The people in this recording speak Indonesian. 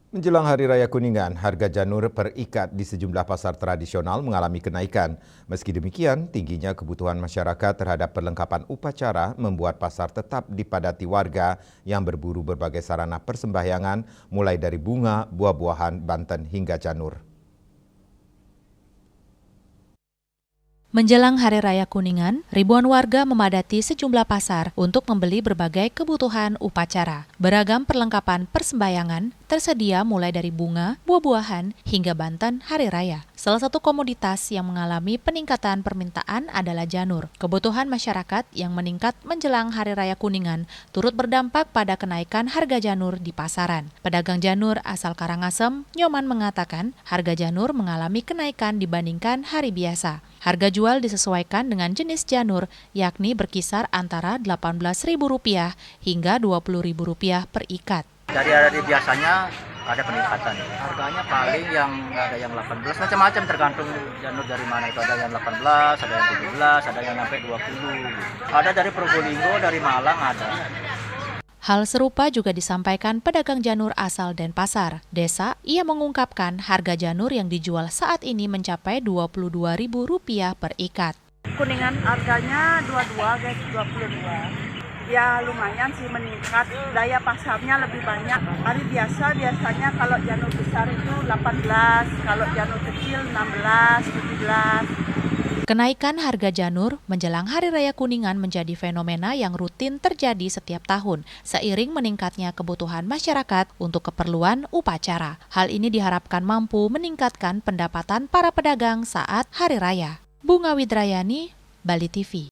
Menjelang Hari Raya Kuningan, harga janur per ikat di sejumlah pasar tradisional mengalami kenaikan. Meski demikian, tingginya kebutuhan masyarakat terhadap perlengkapan upacara membuat pasar tetap dipadati warga yang berburu berbagai sarana persembahyangan, mulai dari bunga, buah-buahan, banten hingga janur. Menjelang Hari Raya Kuningan, ribuan warga memadati sejumlah pasar untuk membeli berbagai kebutuhan upacara. Beragam perlengkapan persembahyangan tersedia mulai dari bunga, buah-buahan, hingga banten hari raya. Salah satu komoditas yang mengalami peningkatan permintaan adalah janur. Kebutuhan masyarakat yang meningkat menjelang Hari Raya Kuningan turut berdampak pada kenaikan harga janur di pasaran. Pedagang janur asal Karangasem, Nyoman mengatakan harga janur mengalami kenaikan dibandingkan hari biasa. Harga jual disesuaikan dengan jenis janur, yakni berkisar antara Rp18.000 hingga Rp20.000 per ikat. Dari hari biasanya ada peningkatan. Harganya paling yang ada yang 18, macam-macam tergantung janur dari mana itu. Ada yang 18, ada yang 17, ada yang sampai 20. Ada dari Probolinggo, dari Malang ada. Hal serupa juga disampaikan pedagang janur asal Denpasar. Desa, ia mengungkapkan harga janur yang dijual saat ini mencapai Rp22.000 per ikat. Kuningan harganya 22 guys, 22. Ya lumayan sih meningkat, daya pasarnya lebih banyak. Hari biasanya kalau janur besar itu 18, kalau janur kecil 16, 17. Kenaikan harga janur menjelang Hari Raya Kuningan menjadi fenomena yang rutin terjadi setiap tahun, seiring meningkatnya kebutuhan masyarakat untuk keperluan upacara. Hal ini diharapkan mampu meningkatkan pendapatan para pedagang saat Hari Raya. Bunga Widrayani, Bali TV.